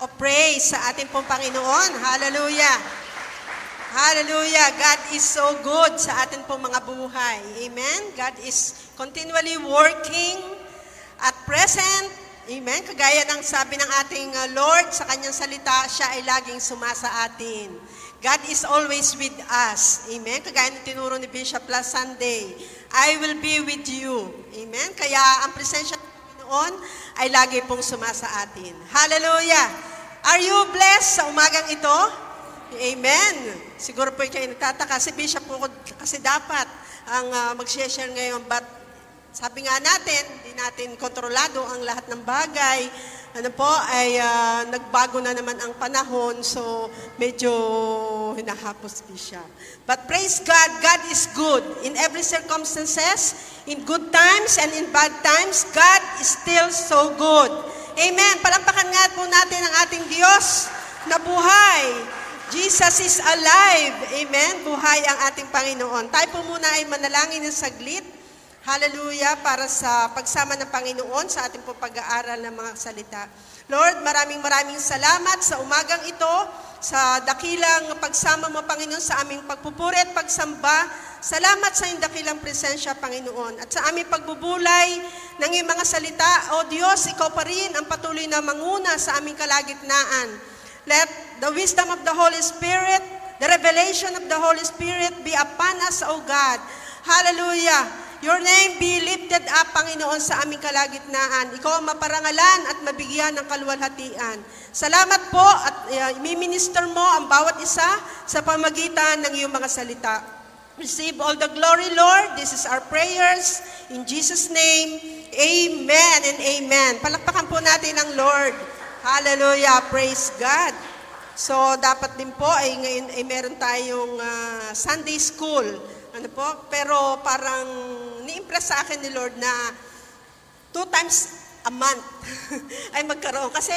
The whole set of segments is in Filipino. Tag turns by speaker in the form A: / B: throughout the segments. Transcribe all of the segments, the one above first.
A: of praise sa ating pong Panginoon. Hallelujah! Hallelujah! God is so good sa ating pong mga buhay. Amen? God is continually working at present. Amen? Kagaya ng sabi ng ating Lord sa kanyang salita, siya ay laging sumasa atin. God is always with us. Amen? Kagaya ng tinuro ni Bishop last Sunday, I will be with you. Amen? Kaya ang presensya ng Panginoon ay lagi pong sumasa atin. Hallelujah! Are you blessed sa umagang ito? Amen. Siguro po kayo nagtataka, si Bishop po kasi dapat ang mag-share ngayon, but sabi nga natin, hindi natin kontrolado ang lahat ng bagay. Ano po, ay nagbago na naman ang panahon, so medyo hinahapos Bishop. But praise God, God is good in every circumstances, in good times and in bad times, God is still so good. Amen. Palampakan nga po natin ang ating Diyos na buhay. Jesus is alive. Amen. Buhay ang ating Panginoon. Tayo po muna ay manalangin ng saglit. Hallelujah. Para sa pagsama ng Panginoon sa ating po pag-aaral ng mga salita. Lord, maraming salamat sa umagang ito, sa dakilang pagsama mo, Panginoon, sa aming pagpupuri at pagsamba. Salamat sa iyong dakilang presensya, Panginoon. At sa aming pagbubulay ng iyong mga salita, O Diyos, ikaw pa rin ang patuloy na manguna sa aming kalagitnaan. Let the wisdom of the Holy Spirit, the revelation of the Holy Spirit be upon us, O God. Hallelujah. Your name be lifted up, Panginoon, sa aming kalagitnaan. Ikaw ang maparangalan at mabigyan ng kaluwalhatian. Salamat po at imiminister mo ang bawat isa sa pamagitan ng iyong mga salita. Receive all the glory, Lord. This is our prayers. In Jesus' name, amen and amen. Palakpakan po natin ang Lord. Hallelujah. Praise God. So, dapat din po ay ngayon ay meron tayong Sunday school. Ano po? Pero parang ni-impress sa akin ni Lord na 2 times a month ay magkaroon. Kasi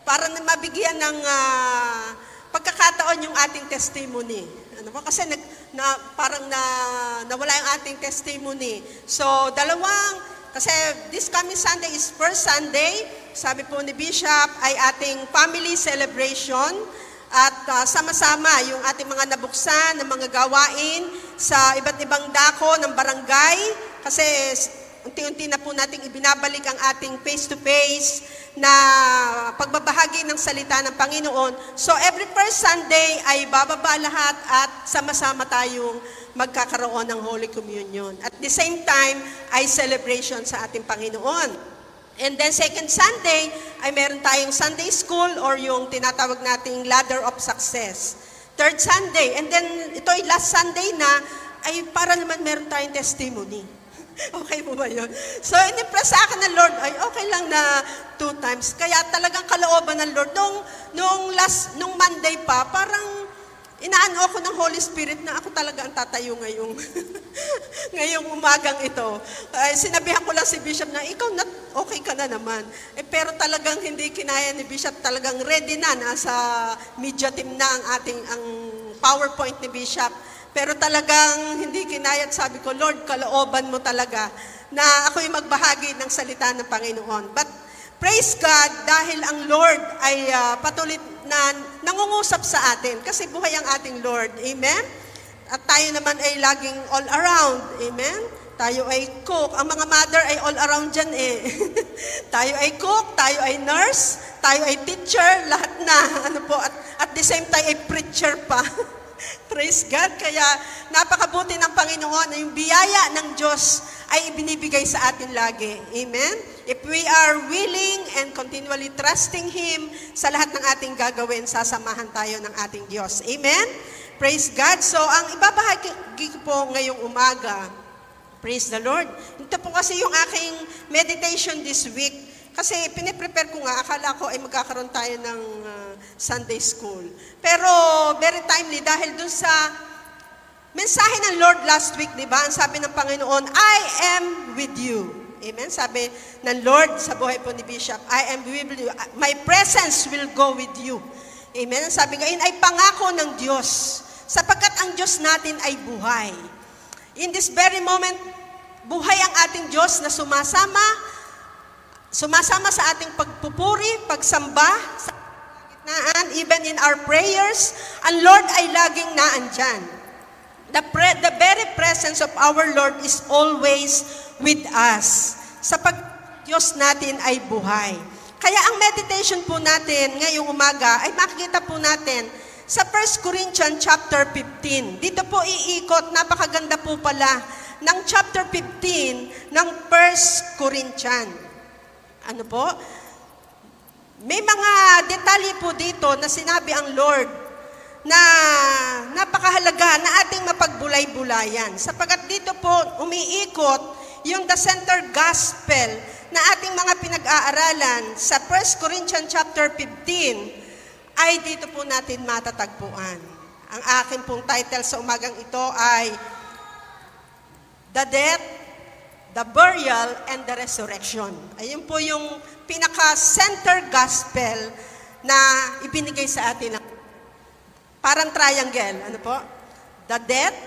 A: parang mabigyan ng pagkakataon yung ating testimony. Ano po? Kasi parang nawala yung ating testimony. So, kasi this coming Sunday is first Sunday. Sabi po ni Bishop ay ating family celebration. At sama-sama yung ating mga nabuksan ng mga gawain sa iba't ibang dako ng barangay. Kasi unti-unti na po nating ibinabalik ang ating face-to-face na pagbabahagi ng salita ng Panginoon. So every first Sunday ay bababa lahat at sama-sama tayong magkakaroon ng Holy Communion. At the same time ay celebration sa ating Panginoon. And then second Sunday ay meron tayong Sunday School or yung tinatawag nating Ladder of Success. Third Sunday, and then ito ay last Sunday na, ay para naman meron tayong testimony. Okay po ba yun? So, in-impress sa akin ng Lord, ay okay lang na 2 times. Kaya talagang kalooban ng Lord. Nung Monday pa, parang inaano ako ng Holy Spirit na ako talaga ang tatayo ngayong umagang ito. Sinabihan ko lang si Bishop na, ikaw okay ka na naman. Pero talagang hindi kinaya ni Bishop, talagang ready na, nasa media team na ang PowerPoint ni Bishop. Pero talagang hindi kinaya at sabi ko, Lord, kalooban mo talaga na ako'y magbahagi ng salita ng Panginoon. But praise God, dahil ang Lord ay patuloy na nangungusap sa atin kasi buhay ang ating Lord. Amen? At tayo naman ay laging all around. Amen? Tayo ay cook. Ang mga mother ay all around dyan eh. Tayo ay cook, tayo ay nurse, tayo ay teacher, lahat na. Ano po, at the same time ay preacher pa. Praise God. Kaya napakabuti ng Panginoon na yung biyaya ng Diyos ay ibinibigay sa atin lagi. Amen? If we are willing and continually trusting Him sa lahat ng ating gagawin, sasamahan tayo ng ating Diyos. Amen? Praise God. So, ang ibabahagi ko po ngayong umaga, praise the Lord. Ito po kasi yung aking meditation this week. Kasi piniprepare ko nga, akala ko ay magkakaroon tayo ng Sunday school. Pero very timely dahil dun sa mensahe ng Lord last week, di ba? Ang sabi ng Panginoon, I am with you. Amen? Sabi ng Lord sa buhay po ni Bishop, I am with you. My presence will go with you. Amen? Sabi ngayon ay pangako ng Diyos. Sapagkat ang Diyos natin ay buhay. In this very moment, buhay ang ating Diyos na sumasama sa ating pagpupuri, pagsamba, even in our prayers, ang Lord ay laging naandyan. The very presence of our Lord is always with us. Diyos natin ay buhay. Kaya ang meditation po natin ngayong umaga ay makikita po natin sa 1 Corinthians chapter 15. Dito po iikot, napakaganda po pala ng chapter 15 ng 1 Corinthians. Ano po? May mga detalye po dito na sinabi ang Lord na napakahalaga na ating mapagbulay-bulayan. Sapagat dito po umiikot yung the center gospel na ating mga pinag-aaralan sa 1 Corinthians chapter 15 ay dito po natin matatagpuan. Ang akin pong title sa umagang ito ay The Death, the Burial, and the Resurrection. Ayun po yung pinaka-center gospel na ibinigay sa atin. Parang triangle. Ano po? The death,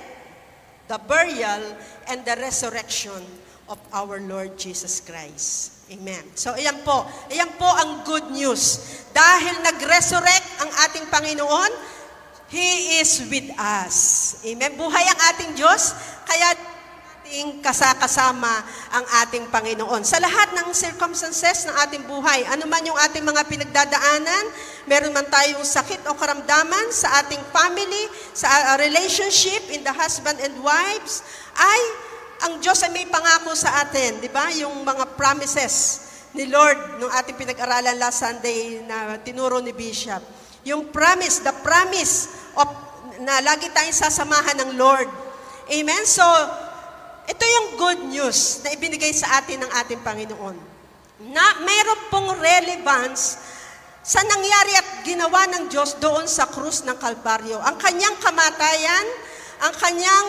A: the burial, and the resurrection of our Lord Jesus Christ. Amen. So, ayan po ang good news. Dahil nag-resurrect ang ating Panginoon, He is with us. Amen. Buhay ang ating Diyos, kaya ating kasama ang ating Panginoon. Sa lahat ng circumstances ng ating buhay, ano man yung ating mga pinagdadaanan, meron man tayong sakit o karamdaman sa ating family, sa relationship in the husband and wives, ay ang Diyos ay may pangako sa atin, di ba? Yung mga promises ni Lord nung ating pinag-aralan last Sunday na tinuro ni Bishop. Yung promise, the promise of na lagi tayong sasamahan ng Lord. Amen? So, ito yung good news na ibinigay sa atin ng ating Panginoon. Na mayroon pong relevance sa nangyari at ginawa ng Diyos doon sa krus ng Kalbaryo. Ang kanyang kamatayan, ang kanyang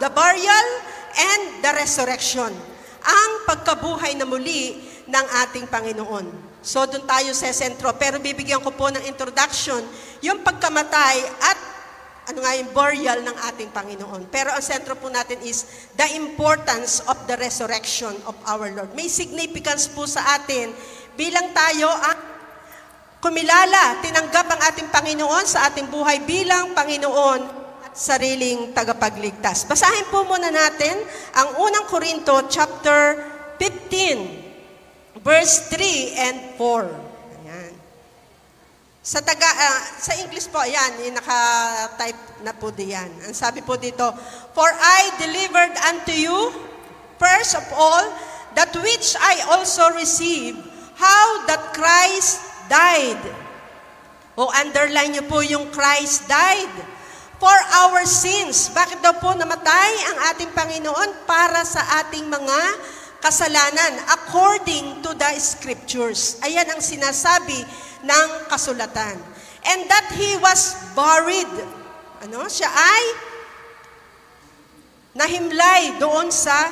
A: the burial and the resurrection. Ang pagkabuhay na muli ng ating Panginoon. So, doon tayo sa sentro. Pero bibigyan ko po ng introduction, yung pagkamatay at yung burial ng ating Panginoon. Pero ang sentro po natin is the importance of the resurrection of our Lord. May significance po sa atin bilang tayo ang kumilala, tinanggap ang ating Panginoon sa ating buhay bilang Panginoon sariling tagapagligtas. Basahin po muna natin ang unang Korinto chapter 15 verse 3 and 4. Ayan. Sa English po, ayan, yung naka-type na po diyan. Ang sabi po dito, For I delivered unto you, first of all, that which I also received, how that Christ died. O underline niyo po yung Christ died for our sins. Bakit daw po namatay ang ating Panginoon? Para sa ating mga kasalanan, according to the Scriptures. Ayan ang sinasabi ng kasulatan. And that He was buried. Siya ay nahimlay doon sa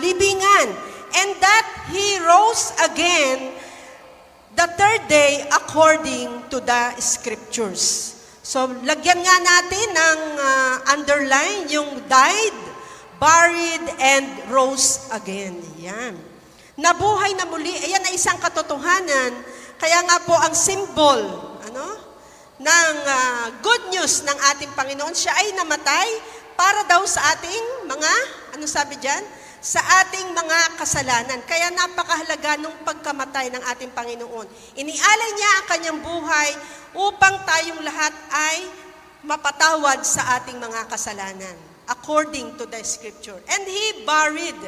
A: libingan. And that He rose again the third day according to the Scriptures. So, lagyan nga natin ng underline yung died, buried, and rose again. Yan. Nabuhay na muli. Ayan ay isang katotohanan. Kaya nga po ang symbol ng good news ng ating Panginoon, siya ay namatay para daw sa ating mga, sabi dyan? Sa ating mga kasalanan. Kaya napakahalaga nung pagkamatay ng ating Panginoon. Inialay niya ang kanyang buhay upang tayong lahat ay mapatawad sa ating mga kasalanan. According to the Scripture. And He buried.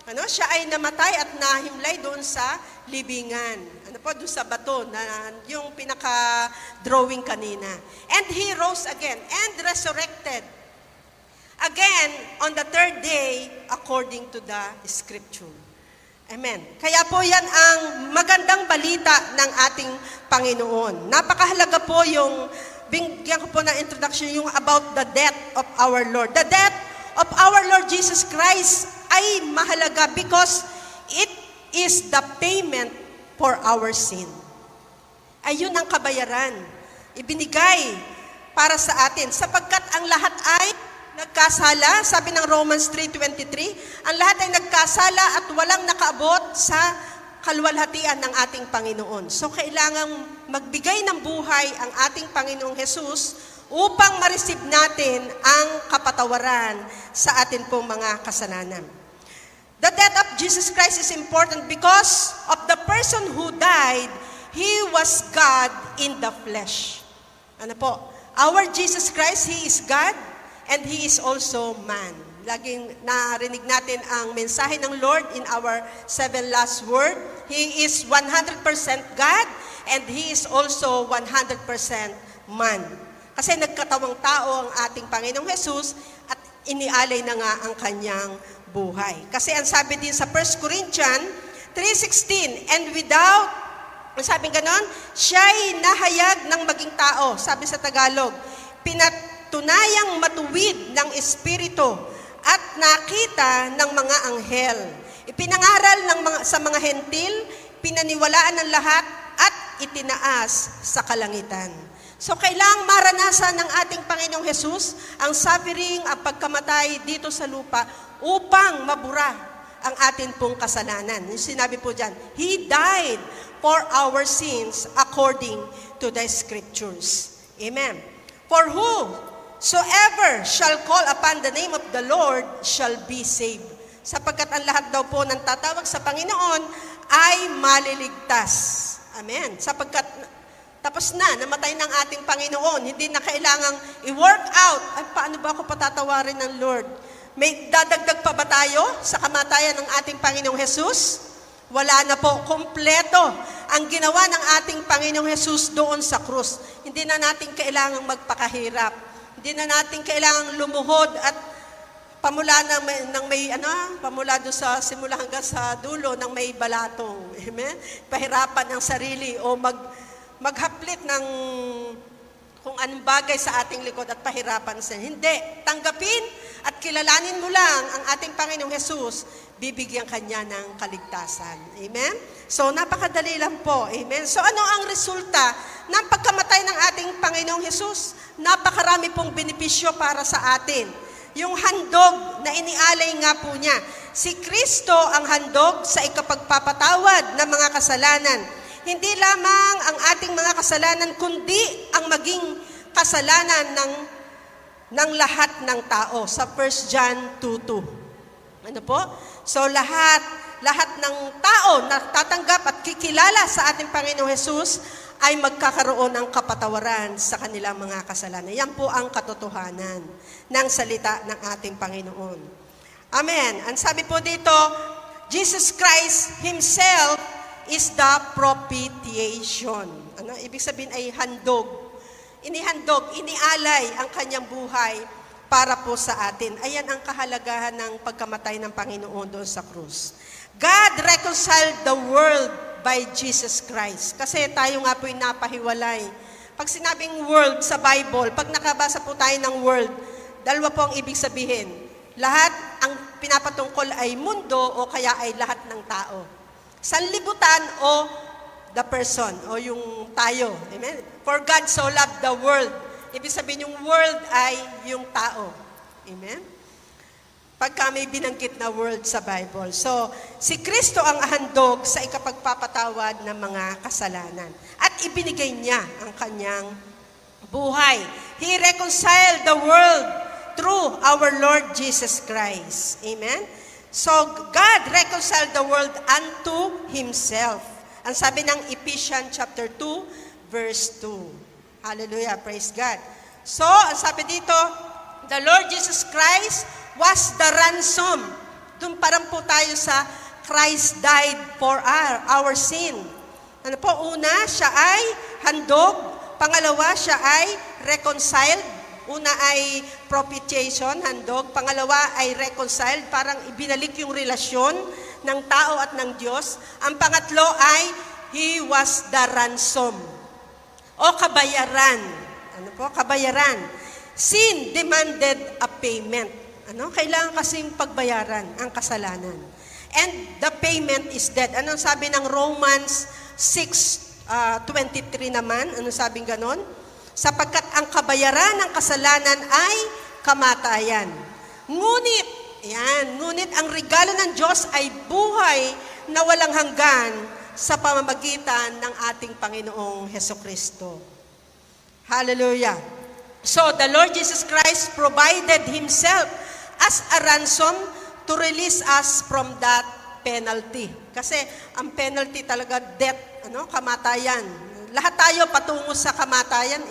A: Siya ay namatay at nahimlay doon sa libingan. Doon sa bato, na yung pinaka-drawing kanina. And He rose again and resurrected. Again, on the third day, according to the Scripture. Amen. Kaya po yan ang magandang balita ng ating Panginoon. Napakahalaga po yung, bigyan ko po ng introduction, yung about the death of our Lord. The death of our Lord Jesus Christ ay mahalaga because it is the payment for our sin. Ayun ang kabayaran. Ibinigay para sa atin. Sapagkat ang lahat ay nagkasala, sabi ng Romans 3:23, ang lahat ay nagkasala at walang nakaabot sa kaluwalhatian ng ating Panginoon. So kailangang magbigay ng buhay ang ating Panginoong Jesus upang ma-receive natin ang kapatawaran sa atin pong mga kasalanan. The death of Jesus Christ is important because of the person who died, He was God in the flesh. Ano po? Our Jesus Christ, He is God and He is also man. Laging narinig natin ang mensahe ng Lord in our 7 last word. He is 100% God and He is also 100% man. Kasi nagkatawang tao ang ating Panginoong Jesus at inialay na nga ang kanyang buhay. Kasi ang sabi din sa 1 Corinthians 3:16, and without, ang sabi ganon, siya'y nahayag ng maging tao, sabi sa Tagalog, pinatunayang matuwid ng Espiritu, at nakita ng mga anghel. Ipinangaral sa mga hentil, pinaniwalaan ng lahat, at itinaas sa kalangitan. So kailangang maranasan ng ating Panginoong Jesus ang suffering, ang pagkamatay dito sa lupa upang mabura ang atin pong kasalanan. Yung sinabi po dyan, He died for our sins according to the Scriptures. Amen. For whosoever shall call upon the name of the Lord shall be saved. Sapagkat ang lahat daw po ng tatawag sa Panginoon ay maliligtas. Amen. Sapagkat tapos namatay ng ating Panginoon. Hindi na kailangang i-work out. Ay, paano ba ako patatawarin ng Lord? May dadagdag pa ba tayo sa kamatayan ng ating Panginoong Jesus? Wala na po. Kompleto ang ginawa ng ating Panginoong Jesus doon sa krus. Hindi na natin kailangang magpakahirap. Hindi na natin kailangang lumuhod at pamula pamula doon sa simula hanggang sa dulo ng may balatong. Amen? Pahirapan ang sarili o maghaplit ng kung anong bagay sa ating likod at pahirapan sa hindi. Tanggapin at kilalanin mo lang ang ating Panginoong Jesus, bibigyan kanya ng kaligtasan. Amen? So, napakadali lang po. Amen? So, ano ang resulta ng pagkamatay ng ating Panginoong Jesus? Napakarami pong benepisyo para sa atin. Yung handog na inialay nga po niya. Si Kristo ang handog sa ikapagpapatawad ng mga kasalanan. Hindi lamang ang ating mga kasalanan, kundi ang maging kasalanan ng lahat ng tao sa 1 John 2:2. Ano po? So lahat ng tao na tatanggap at kikilala sa ating Panginoong Jesus ay magkakaroon ng kapatawaran sa kanilang mga kasalanan. Yan po ang katotohanan ng salita ng ating Panginoon. Amen. Ang sabi po dito, Jesus Christ Himself is the propitiation. Ano? Ibig sabihin ay handog. Inihandog, inialay ang kanyang buhay para po sa atin. Ayan ang kahalagahan ng pagkamatay ng Panginoon doon sa krus. God reconciled the world by Jesus Christ. Kasi tayo nga po yung napahiwalay. Pag sinabing world sa Bible, pag nakabasa po tayo ng world, dalawa po ang ibig sabihin. Lahat ang pinapatungkol ay mundo o kaya ay lahat ng tao. Sanlibutan o the person o yung tayo. Amen? For God so loved the world. Ibig sabihin yung world ay yung tao. Amen? Pagka may binanggit na world sa Bible. So, si Kristo ang handog sa ikapagpapatawad ng mga kasalanan. At ibinigay niya ang kanyang buhay. He reconciled the world through our Lord Jesus Christ. Amen? So, God reconciled the world unto Himself. Ang sabi ng Ephesians chapter 2, verse 2. Hallelujah, praise God. So, ang sabi dito, the Lord Jesus Christ was the ransom. Doon parang po tayo sa Christ died for our sin. Ano po? Una, siya ay handog. Pangalawa, siya ay reconciled. Una ay propitiation, handog. Pangalawa ay reconciled, parang ibinalik yung relasyon ng tao at ng Diyos. Ang pangatlo ay He was the ransom o kabayaran. Ano po? Kabayaran. Sin demanded a payment. Ano? Kailangan kasing pagbayaran ang kasalanan. And the payment is death. Anong sabi ng Romans 6:23 naman? Anong sabing ganon? Sapagkat ang kabayaran ng kasalanan ay kamatayan. Ngunit ang regalo ng Diyos ay buhay na walang hanggan sa pamamagitan ng ating Panginoong Hesukristo. Hallelujah. So, the Lord Jesus Christ provided Himself as a ransom to release us from that penalty. Kasi ang penalty talaga, death, kamatayan. Lahat tayo patungo sa kamatayan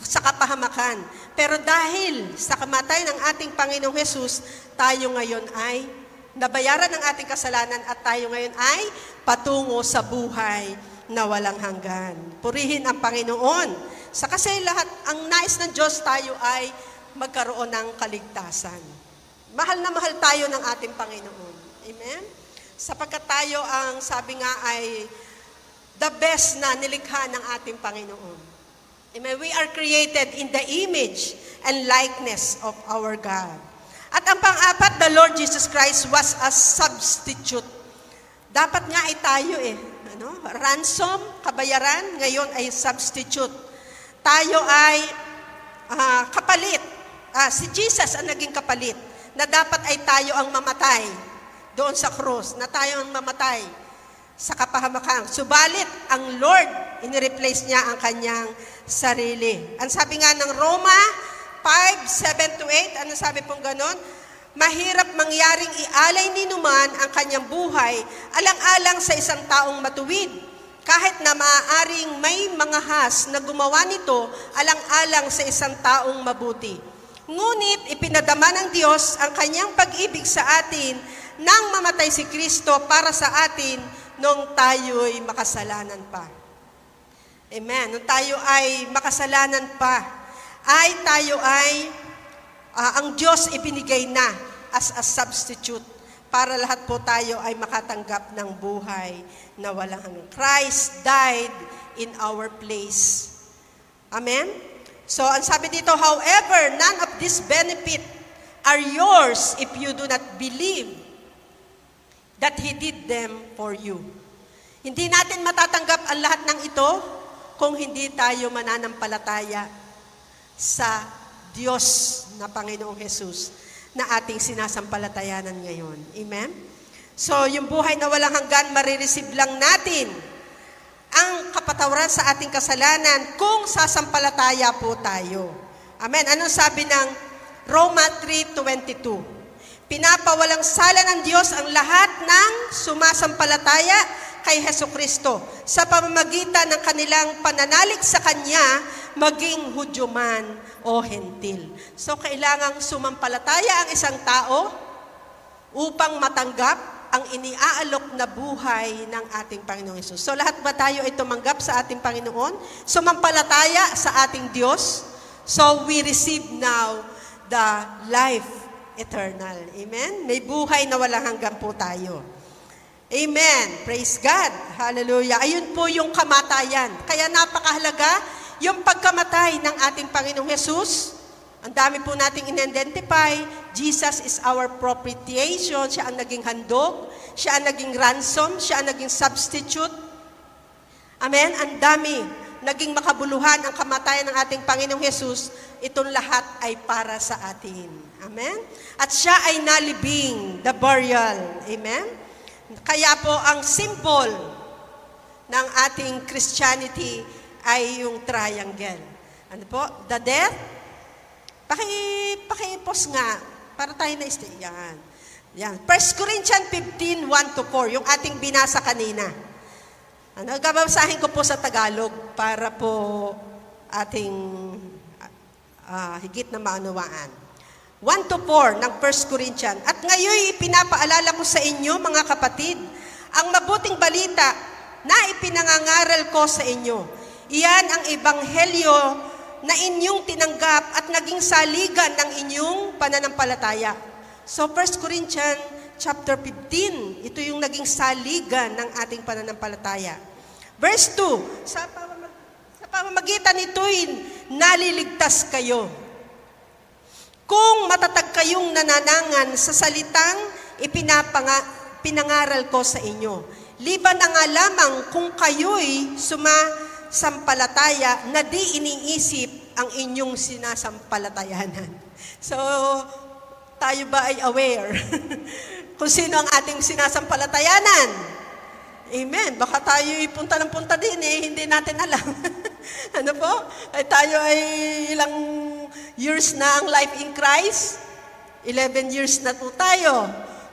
A: sa kapahamakan. Pero dahil sa kamatayan ng ating Panginoong Hesus, tayo ngayon ay nabayaran ng ating kasalanan at tayo ngayon ay patungo sa buhay na walang hanggan. Purihin ang Panginoon. Kasi lahat, ang nais ng Diyos tayo ay magkaroon ng kaligtasan. Mahal na mahal tayo ng ating Panginoon. Amen? Sapagkat tayo ang sabi nga ay the best na nilikha ng ating Panginoon. Amen? We are created in the image and likeness of our God. At ang pang-apat, the Lord Jesus Christ was a substitute. Dapat nga ay tayo ransom, kabayaran, ngayon ay substitute. Tayo ay kapalit. Si Jesus ang naging kapalit, na dapat ay tayo ang mamatay doon sa krus, na tayo ang mamatay sa kapahamakan. Subalit, ang Lord, inireplace niya ang kanyang sarili. Ang sabi nga ng Roma 5:7-8, ano sabi pong ganon? Mahirap mangyaring ialay ni numan ang kanyang buhay, alang-alang sa isang taong matuwid. Kahit na maaaring may mga has na gumawa nito, alang-alang sa isang taong mabuti. Ngunit ipinadama ng Diyos ang kanyang pag-ibig sa atin nang mamatay si Kristo para sa atin nung tayo'y makasalanan pa. Amen. Nung tayo ay makasalanan pa, ang Diyos ibinigay na as a substitute para lahat po tayo ay makatanggap ng buhay na walang hanggan. Christ died in our place. Amen? So, ang sabi dito, however, none of this benefit are yours if you do not believe that He did them for you. Hindi natin matatanggap ang lahat ng ito kung hindi tayo mananampalataya sa Diyos na Panginoong Hesus na ating sinasampalatayanan ngayon. Amen? So, yung buhay na walang hanggan, marireceive lang natin ang kapatawaran sa ating kasalanan kung sasampalataya po tayo. Amen? Anong sabi ng Roma 3:22? Pinapawalang sala ng Diyos ang lahat ng sumasampalataya kay Hesukristo sa pamamagitan ng kanilang pananalig sa Kanya, maging Hudyo man o Hentil. So, kailangang sumampalataya ang isang tao upang matanggap ang iniaalok na buhay ng ating Panginoong Hesus. So, lahat ba tayo ay tumanggap sa ating Panginoon? Sumampalataya sa ating Diyos? So, we receive now the life eternal. Amen? May buhay na walang hanggan po tayo. Amen. Praise God. Hallelujah. Ayun po yung kamatayan. Kaya napakahalaga yung pagkamatay ng ating Panginoong Hesus. Ang dami po nating in-identify. Jesus is our propitiation. Siya ang naging handog. Siya ang naging ransom. Siya ang naging substitute. Amen. Ang dami. Naging makabuluhan ang kamatayan ng ating Panginoong Hesus. Itong lahat ay para sa atin. Amen. At siya ay nalibing, the burial. Amen. Kaya po ang symbol ng ating Christianity ay yung triangle. Ano po? The death. Paki-post nga para tayo na-stay. Yan. 1 Corinthians 15:1-4, yung ating binasa kanina. Gabasahin ko po sa Tagalog para po ating higit na maunawaan. 1-4 ng 1 Corinthians. At ngayon ipinapaalala ko sa inyo, mga kapatid, ang mabuting balita na ipinangangaral ko sa inyo. Iyan ang ebanghelyo na inyong tinanggap at naging saligan ng inyong pananampalataya. So 1 Corinthians chapter 15, ito yung naging saligan ng ating pananampalataya. Verse 2, sa pamamagitan nito'y naliligtas kayo. Kung matatag kayong nananangan sa salitang pinangaral ko sa inyo, liban na nga lamang kung kayo'y sumasampalataya na di iniisip ang inyong sinasampalatayanan. So, tayo ba ay aware kung sino ang ating sinasampalatayanan? Amen. Baka tayo punta ng punta din hindi natin alam. Ano po? Tayo ay ilang years na ang life in Christ? 11 years na po tayo.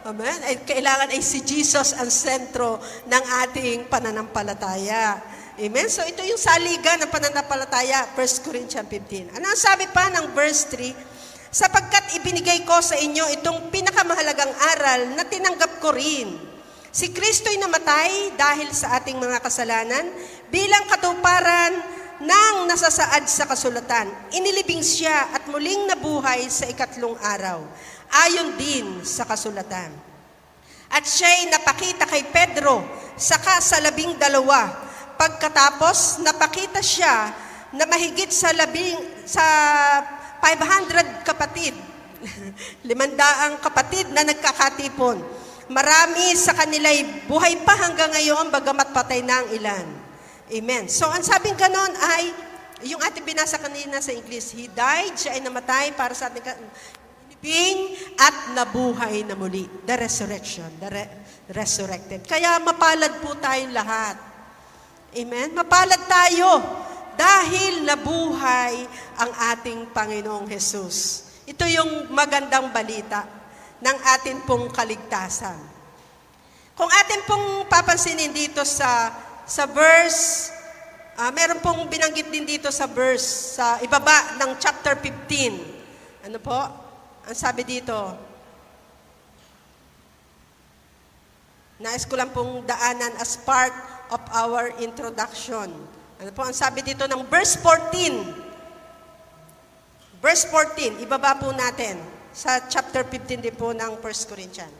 A: Amen. Kailangan ay si Jesus ang sentro ng ating pananampalataya. Amen. So ito yung saligan ng pananampalataya, 1 Corinthians 15. Ano ang sabi pa ng verse 3? Sapagkat ibinigay ko sa inyo itong pinakamahalagang aral na tinanggap ko rin. Si Kristo'y namatay dahil sa ating mga kasalanan bilang katuparan ng nasasaad sa kasulatan. Inilibing siya at muling nabuhay sa ikatlong araw, ayon din sa kasulatan. At siya'y napakita kay Pedro, saka sa 12. Pagkatapos, napakita siya na mahigit sa 500 kapatid, 500 kapatid na nagkakatipon. Marami sa kanila'y buhay pa hanggang ngayon, bagamat patay na ang ilan. Amen. So, ang sabing ganon ay, yung ating binasa kanina sa English, He died, siya ay namatay para sa ating being at nabuhay na muli. The resurrection, resurrected. Kaya mapalad po tayong lahat. Amen? Mapalad tayo dahil nabuhay ang ating Panginoong Jesus. Ito yung magandang balita ng atin pong kaligtasan. Kung atin pong papansinin dito sa verse, meron pong binanggit din dito sa verse, sa ibaba ng chapter 15. Ano po? Ang sabi dito, nais ko lang pong daanan as part of our introduction. Ano po ang sabi dito ng verse 14? Verse 14, ibaba po natin sa chapter 15 din po ng 1 Corinthians.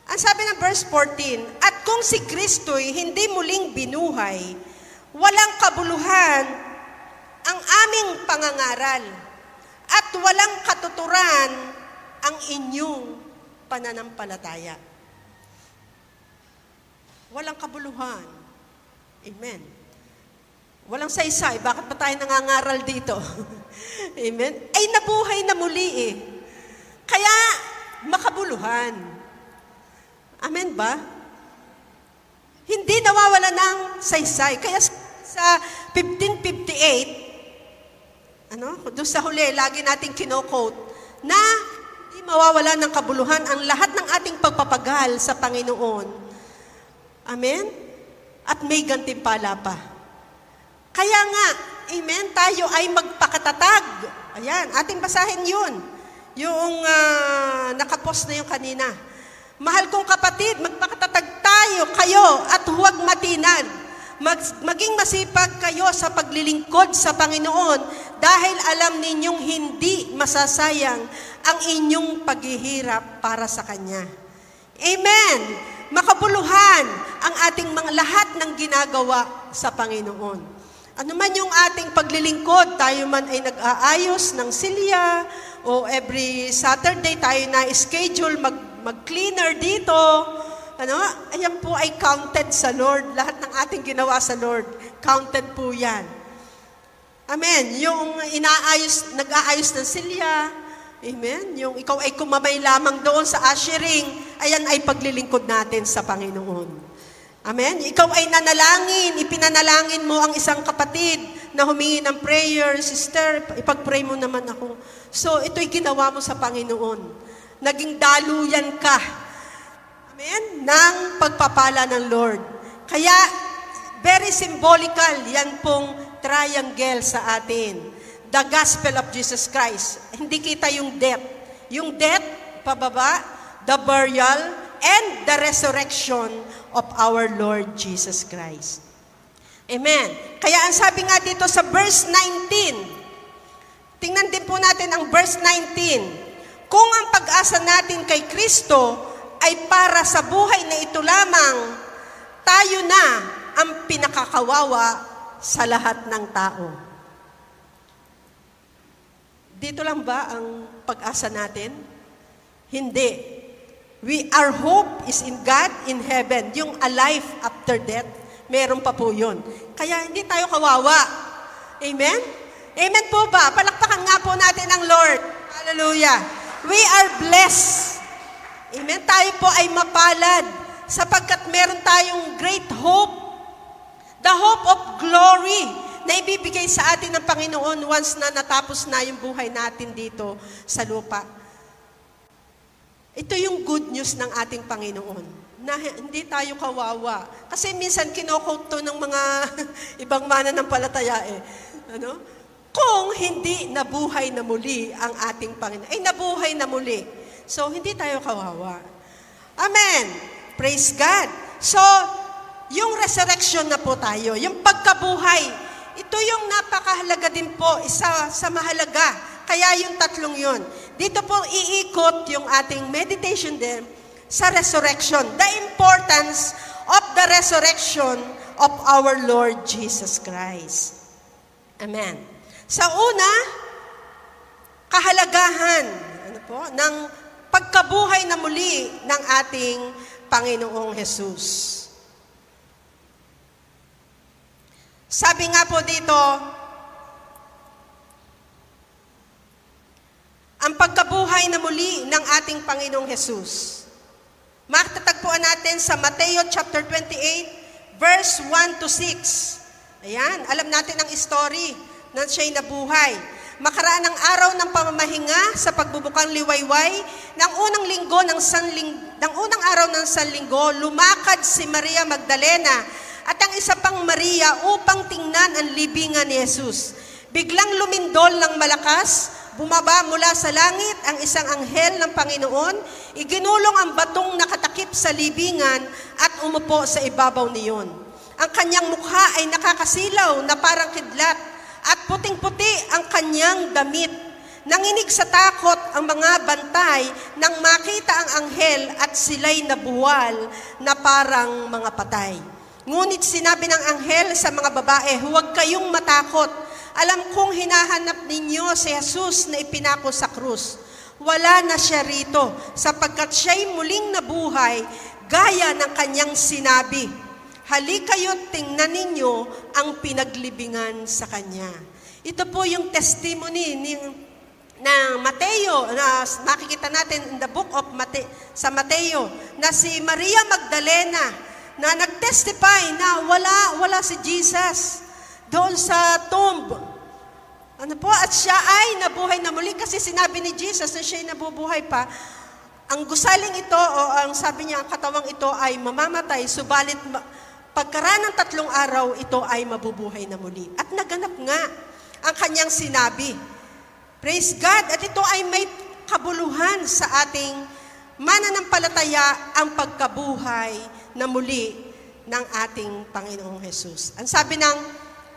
A: Ang sabi ng verse 14, at kung si Kristo'y hindi muling binuhay, walang kabuluhan ang aming pangangaral at walang katuturan ang inyong pananampalataya. Walang kabuluhan. Amen. Walang saysay. Bakit pa tayo nangangaral dito? Amen? Ay nabuhay na muli Kaya makabuluhan. Amen ba? Hindi nawawala ng saysay. Kaya sa 1558, doon sa huli, lagi natin kino-quote, na hindi mawawala ng kabuluhan ang lahat ng ating pagpapagal sa Panginoon. Amen? At may gantimpala pa. Kaya nga, amen, tayo ay magpakatatag. Ayan, ating basahin yun. Yung nakapost na yung kanina. Mahal kong kapatid, magpakatatag kayo at huwag matinag. Maging masipag kayo sa paglilingkod sa Panginoon dahil alam ninyong hindi masasayang ang inyong paghihirap para sa Kanya. Amen. Makabuluhan ang ating mga lahat ng ginagawa sa Panginoon. Ano man yung ating paglilingkod, tayo man ay nag-aayos ng silya o every Saturday tayo na schedule mag-cleaner dito. Ayan po ay counted sa Lord. Lahat ng ating ginawa sa Lord, counted po yan. Amen. Yung nag-aayos ng silya, amen. Yung ikaw ay kumamay lamang doon sa ushering, ayan ay paglilingkod natin sa Panginoon. Amen? Ikaw ay nanalangin, ipinanalangin mo ang isang kapatid na humingi ng prayer, sister, ipag-pray mo naman ako. So, ito'y ginawa mo sa Panginoon. Naging daluyan ka. Amen? Ng pagpapala ng Lord. Kaya, very symbolical, yan pong triangle sa atin. The gospel of Jesus Christ. Hindi kita yung death. Yung death, pababa, the burial, and the resurrection of our Lord Jesus Christ. Amen. Kaya ang sabi nga dito sa verse 19, tingnan din po natin ang verse 19. Kung ang pag-asa natin kay Kristo ay para sa buhay na ito lamang, tayo na ang pinakakawawa sa lahat ng tao. Dito lang ba ang pag-asa natin? Hindi. Our hope is in God in heaven. Yung a life after death, meron pa po yun. Kaya hindi tayo kawawa. Amen? Amen po ba? Palakpakan nga po natin ang Lord. Hallelujah. We are blessed. Amen? Tayo po ay mapalad sapagkat meron tayong great hope, the hope of glory na ibibigay sa atin ng Panginoon once na natapos na yung buhay natin dito sa lupa. Ito yung good news ng ating Panginoon, na hindi tayo kawawa. Kasi minsan kinokot to ng mga ibang mananampalataya Ano? Kung hindi nabuhay na muli ang ating Panginoon, ay nabuhay na muli. So, hindi tayo kawawa. Amen. Praise God. So, yung resurrection na po tayo, yung pagkabuhay, ito yung napakahalaga din po, isa sa mahalaga. Kaya yung tatlong yun. Dito po iikot yung ating meditation din sa resurrection. The importance of the resurrection of our Lord Jesus Christ. Amen. Sa una, kahalagahan ng pagkabuhay na muli ng ating Panginoong Jesus. Sabi nga po dito, ang pagkabuhay na muli ng ating Panginoong Jesus. Matatagpuan natin sa Mateo chapter 28, verse 1 to 6. Ayan, alam natin ang story na siya'y nabuhay. Makaraan ng araw ng pamamahinga sa pagbubukang liwayway, ng unang araw ng Sanlinggo, lumakad si Maria Magdalena at ang isa pang Maria upang tingnan ang libingan ni Jesus. Biglang lumindol ng malakas, bumaba mula sa langit ang isang anghel ng Panginoon, iginulong ang batong nakatakip sa libingan at umupo sa ibabaw niyon. Ang kanyang mukha ay nakakasilaw na parang kidlat at puting-puti ang kanyang damit. Nanginig sa takot ang mga bantay nang makita ang anghel at sila'y nabuwal na parang mga patay. Ngunit sinabi ng anghel sa mga babae, huwag kayong matakot. Alam kong hinahanap ninyo si Jesus na ipinako sa krus. Wala na siya rito, sapagkat siya'y muling nabuhay, gaya ng kanyang sinabi. Halikayo't tingnan ninyo ang pinaglibingan sa kanya. Ito po yung testimony ng Mateo, na makikita natin in the book of sa Mateo, na si Maria Magdalena, na nag-testify na wala si Jesus doon sa tomb. Ano po? At siya ay nabuhay na muli kasi sinabi ni Jesus na siya ay nabubuhay pa. Ang gusaling ito, o ang sabi niya, ang katawang ito ay mamamatay, subalit pagkaraan ng 3 araw, ito ay mabubuhay na muli. At naganap nga ang kanyang sinabi. Praise God! At ito ay may kabuluhan sa ating mananampalataya, ang pagkabuhay na muli ng ating Panginoong Jesus. Ang sabi ng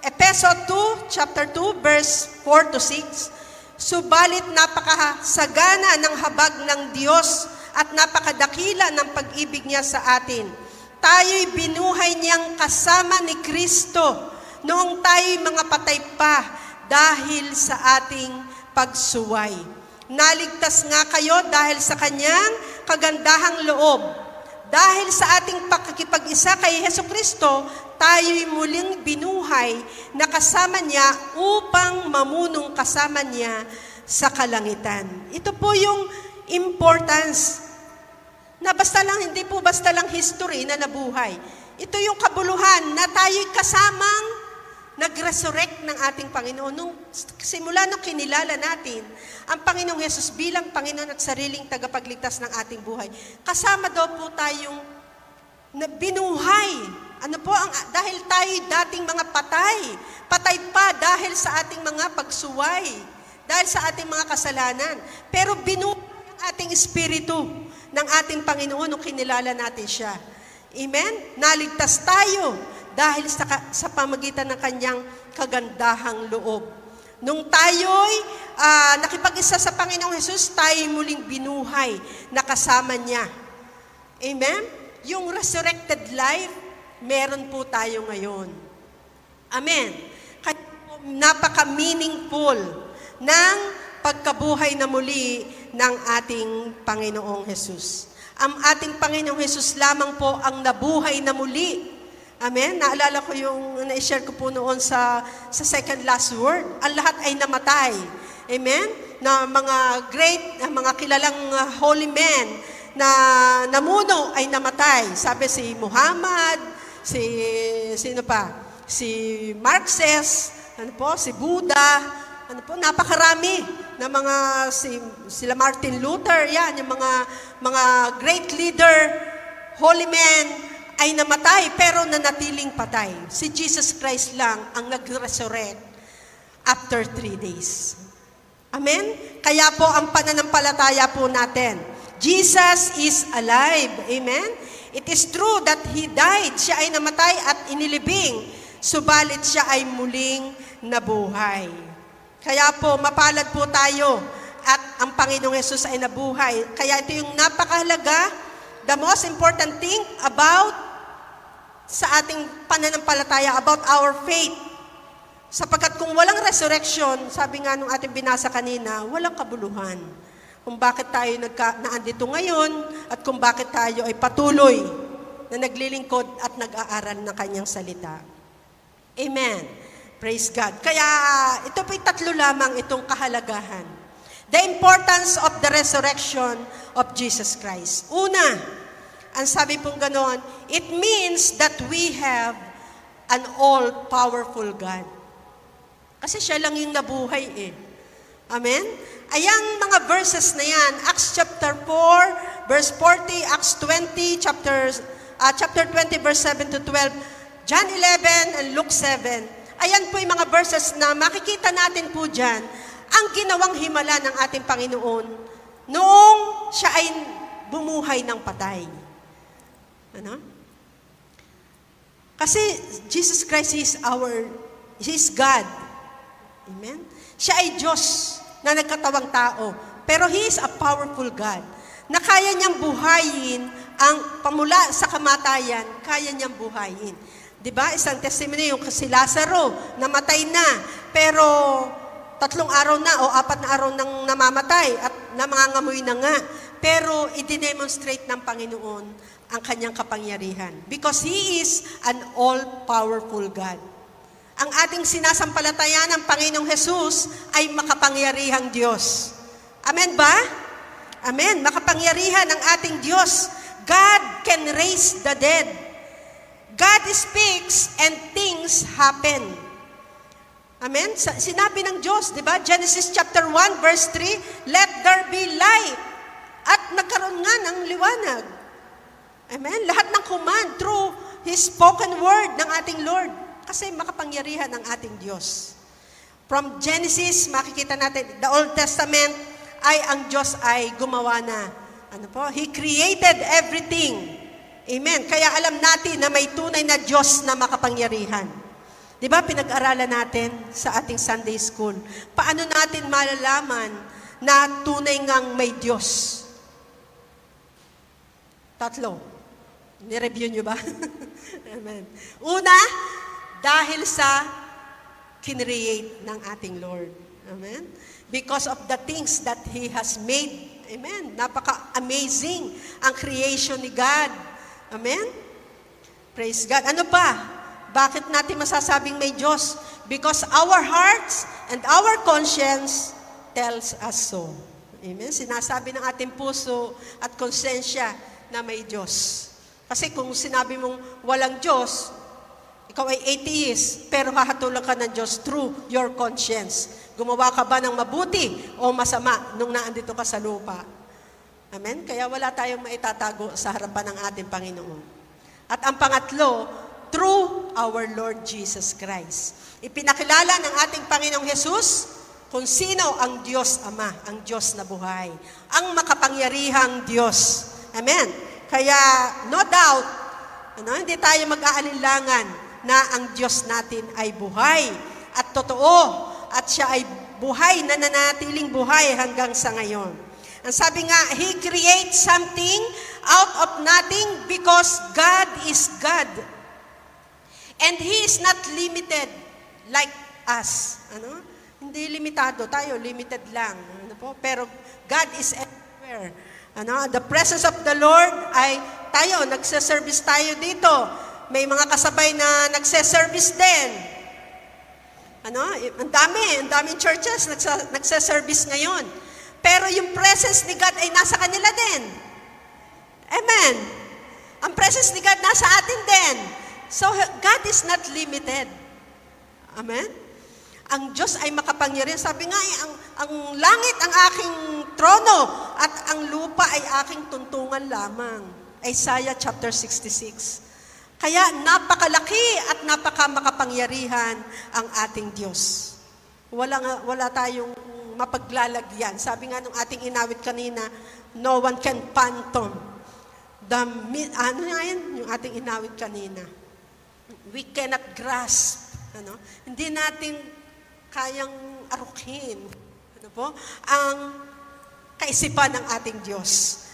A: Efeso 2, chapter 2, verse 4 to 6, subalit napakasagana ng habag ng Diyos at napakadakila ng pag-ibig niya sa atin. Tayo'y binuhay niyang kasama ni Kristo noong tayo'y mga patay pa dahil sa ating pagsuway. Naligtas nga kayo dahil sa kanyang kagandahang loob. Dahil sa ating pakikipag-isa kay Hesukristo, tayo'y muling binuhay na kasama niya upang mamunong kasama niya sa kalangitan. Ito po yung importance na hindi po basta lang history na nabuhay. Ito yung kabuluhan na tayo'y kasamang nag-resurrect ng ating Panginoon. Nung simula nung kinilala natin ang Panginoong Hesus bilang Panginoon at sariling tagapagligtas ng ating buhay, kasama daw po tayong binuhay. Ano po, dahil tayo dating mga patay pa dahil sa ating mga pagsuway, dahil sa ating mga kasalanan. Pero binuhay ang ating espiritu ng ating Panginoon nung kinilala natin siya. Amen? Naligtas tayo dahil sa pamagitan ng kanyang kagandahang loob. Nung tayo'y nakipag-isa sa Panginoong Hesus, tayo'y muling binuhay na kasama niya. Amen? Yung resurrected life, meron po tayo ngayon. Amen? Kaya napaka-meaningful ng pagkabuhay na muli ng ating Panginoong Hesus. Ang ating Panginoong Hesus lamang po ang nabuhay na muli. Amen? Naalala ko yung na-share ko po noon sa second last word. Ang lahat ay namatay. Amen? Na mga great, mga kilalang holy men na namuno ay namatay. Sabi si Muhammad, sino pa? Si Marxes, si Buddha, napakarami na mga sila Martin Luther, yan, yung mga great leader, holy men ay namatay pero nanatiling patay. Si Jesus Christ lang ang nag-resurrect after 3 days. Amen? Kaya po ang pananampalataya po natin, Jesus is alive. Amen? It is true that He died. Siya ay namatay at inilibing. Subalit siya ay muling nabuhay. Kaya po, mapalad po tayo at ang Panginoong Hesus ay nabuhay. Kaya ito yung napakahalaga, the most important thing about sa ating pananampalataya, about our faith. Sapagkat kung walang resurrection, sabi nga nung ating binasa kanina, walang kabuluhan. Kung bakit tayo naandito ngayon at kung bakit tayo ay patuloy na naglilingkod at nag-aaral ng kanyang salita. Amen. Praise God. Kaya ito po'y 3 lamang itong kahalagahan. The importance of the resurrection of Jesus Christ. Una, ang sabi pong ganon, it means that we have an all-powerful God. Kasi siya lang yung nabuhay eh. Amen? Ayang mga verses na yan, Acts chapter 4, verse 40, Acts 20, chapter 20, verse 7 to 12, John 11, and Luke 7. Ayan po yung mga verses na makikita natin po dyan, ang ginawang himala ng ating Panginoon noong siya ay bumuhay ng patay. Ano? Kasi Jesus Christ He's God. Amen? Siya ay Diyos na nagkatawang tao. Pero He is a powerful God na kaya niyang buhayin ang pamula sa kamatayan, kaya niyang buhayin. Diba? Isang testimony yung si Lazaro, namatay na, pero 3 araw na o 4 na araw nang namamatay at namangangamoy na nga. Pero i-demonstrate ng Panginoon ang kanyang kapangyarihan. Because He is an all-powerful God. Ang ating sinasampalataya ng Panginoong Hesus ay makapangyarihang Diyos. Amen ba? Amen. Makapangyarihan ang ating Diyos. God can raise the dead. God speaks and things happen. Amen? Sinabi ng Diyos, di ba? Genesis chapter 1, verse 3, let there be light. At nagkaroon nga ng liwanag. Amen? Lahat ng command through His spoken word ng ating Lord. Kasi makapangyarihan ang ating Diyos. From Genesis, makikita natin, the Old Testament, ang Diyos ay gumawa na. He created everything. Amen. Kaya alam natin na may tunay na Diyos na makapangyarihan. Di ba, pinag-aralan natin sa ating Sunday School. Paano natin malalaman na tunay ngang may Diyos? 3. Nireview nyo ba? Amen. Una, dahil sa kinreate ng ating Lord. Amen? Because of the things that He has made. Amen? Napaka-amazing ang creation ni God. Amen? Praise God. Ano pa? Bakit natin masasabing may Diyos? Because our hearts and our conscience tells us so. Amen? Sinasabi ng ating puso at konsensya na may Diyos. Kasi kung sinabi mong walang Diyos, ikaw ay atheist, pero hahatulan ka ng Diyos through your conscience. Gumawa ka ba ng mabuti o masama nung naandito ka sa lupa? Amen? Kaya wala tayong maitatago sa harapan ng ating Panginoon. At ang pangatlo, through our Lord Jesus Christ. Ipinakilala ng ating Panginoong Hesus kung sino ang Diyos Ama, ang Diyos na buhay, ang makapangyarihang Diyos. Amen? Kaya, no doubt, hindi tayo mag-aalinlangan na ang Diyos natin ay buhay at totoo at siya ay buhay na nanatiling buhay hanggang sa ngayon. Ang sabi nga, He creates something out of nothing because God is God. And He is not limited like us. Hindi limitado. Tayo, limited lang. Pero God is everywhere. The presence of the Lord ay tayo, nagsaservice tayo dito. May mga kasabay na nagse-service din. Ang daming churches nagse-service ngayon. Pero yung presence ni God ay nasa kanila din. Amen. Ang presence ni God nasa atin din. So, God is not limited. Amen? Ang Diyos ay makapangyarihan. Sabi nga, ang langit ang aking trono at ang lupa ay aking tuntungan lamang. Isaiah chapter 66. Kaya napakalaki at napakamakapangyarihan ang ating Diyos. Wala tayong mapaglalagyan. Sabi nga nung ating inawit kanina, no one can phantom. Ano yan? Yung ating inawit kanina. We cannot grasp. Hindi natin kayang arukin. Ang kaisipan ng ating Diyos.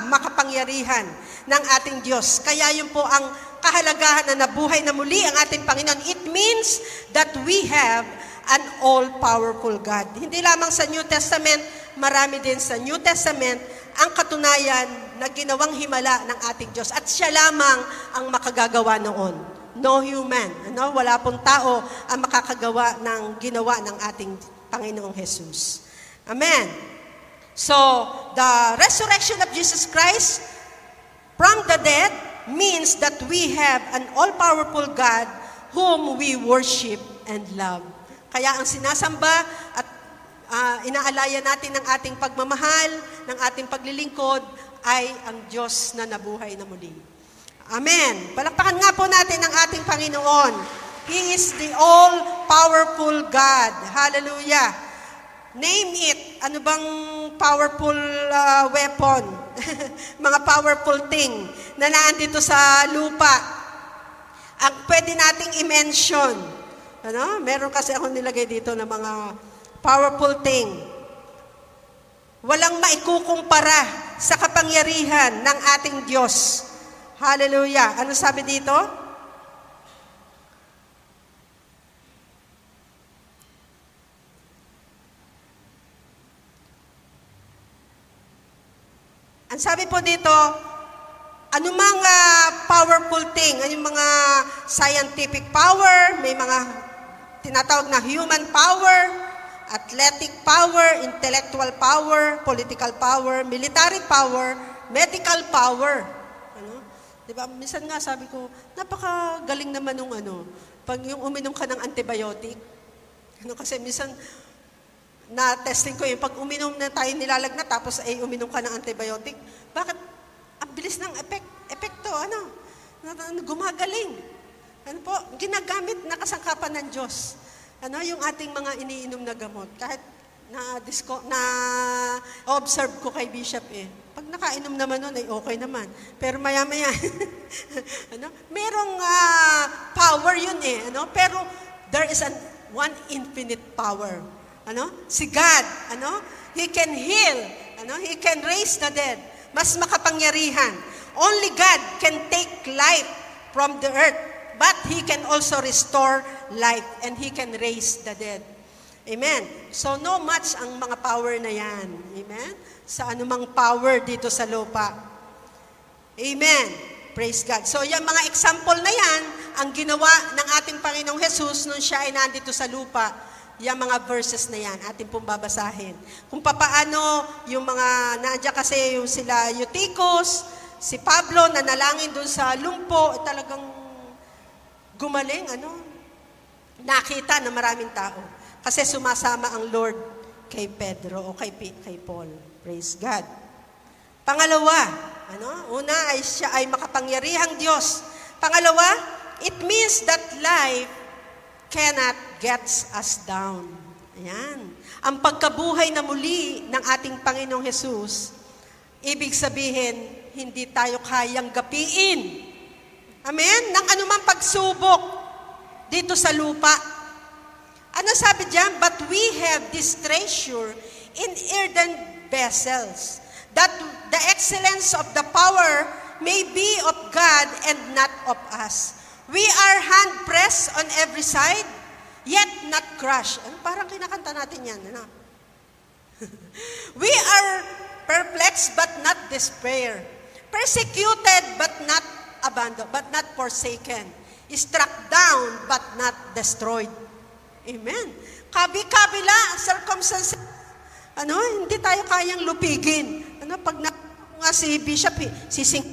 A: Makapangyarihan ng ating Diyos. Kaya yun po ang kahalagahan na nabuhay na muli ang ating Panginoon. It means that we have an all-powerful God. Hindi lamang sa New Testament, marami din sa New Testament ang katunayan na ginawang himala ng ating Diyos. At siya lamang ang makagagawa noon. No human. Wala pong tao ang makakagawa ng ginawa ng ating Panginoong Jesus. Amen. So, the resurrection of Jesus Christ from the dead means that we have an all-powerful God whom we worship and love. Kaya ang sinasamba at inaalaya natin ng ating pagmamahal, ng ating paglilingkod, ay ang Diyos na nabuhay na muli. Amen. Palakpakan nga po natin ang ating Panginoon. He is the all-powerful God. Hallelujah. Name it. Ano bang powerful weapon? Mga powerful thing na naandito sa lupa. Ang pwede nating i-mention. Meron kasi ako nilagay dito na mga powerful thing. Walang maikukumpara sa kapangyarihan ng ating Diyos. Hallelujah. Ano sabi dito? Ang sabi po dito, anumang powerful thing, anong mga scientific power, may mga tinatawag na human power, athletic power, intellectual power, political power, military power, medical power. Diba? Minsan nga sabi ko, napakagaling naman nung pag yung uminom ka ng antibiotic. Kasi minsan, na-testing ko yung pag uminom na tayo nilalagnat, tapos ay uminom ka ng antibiotic, bakit ang bilis ng epekto, gumagaling. Ginagamit na kasangkapan ng Diyos. Yung ating mga iniinom na gamot. Kahit na-observe ko kay Bishop pag nakainom naman nun, ay okay naman. Pero maya-maya, merong power yun pero there is one infinite power. Si God, He can heal, He can raise the dead. Mas makapangyarihan. Only God can take life from the earth, but He can also restore life and He can raise the dead. Amen. So no match ang mga power na yan. Amen. Sa anumang power dito sa lupa. Amen. Praise God. So yung mga example na yan, ang ginawa ng ating Panginoong Jesus nung siya ay nandito sa lupa. Yung mga verses na yan, ating pong babasahin. Kung papaano yung mga, nandiyan kasi yung sila Eutychus, si Pablo, nanalangin dun sa lumpo, talagang gumaling, nakita na maraming tao. Kasi sumasama ang Lord kay Pedro o kay Paul. Praise God. Pangalawa, una ay siya ay makapangyarihang Diyos. Pangalawa, it means that life cannot get us down. Ayan. Ang pagkabuhay na muli ng ating Panginoong Jesus, ibig sabihin, hindi tayo kayang gapiin. Amen? Nang anumang pagsubok dito sa lupa. Ano sabi diyan? But we have this treasure in earthen vessels, that the excellence of the power may be of God and not of us. We are hand-pressed on every side, yet not crushed. Parang kinakanta natin yan. We are perplexed but not despair. Persecuted but not abandoned, but not forsaken. Struck down but not destroyed. Amen. Kabi-kabila, circumstances, hindi tayo kayang lupigin. Pag Nga si Bishop, sising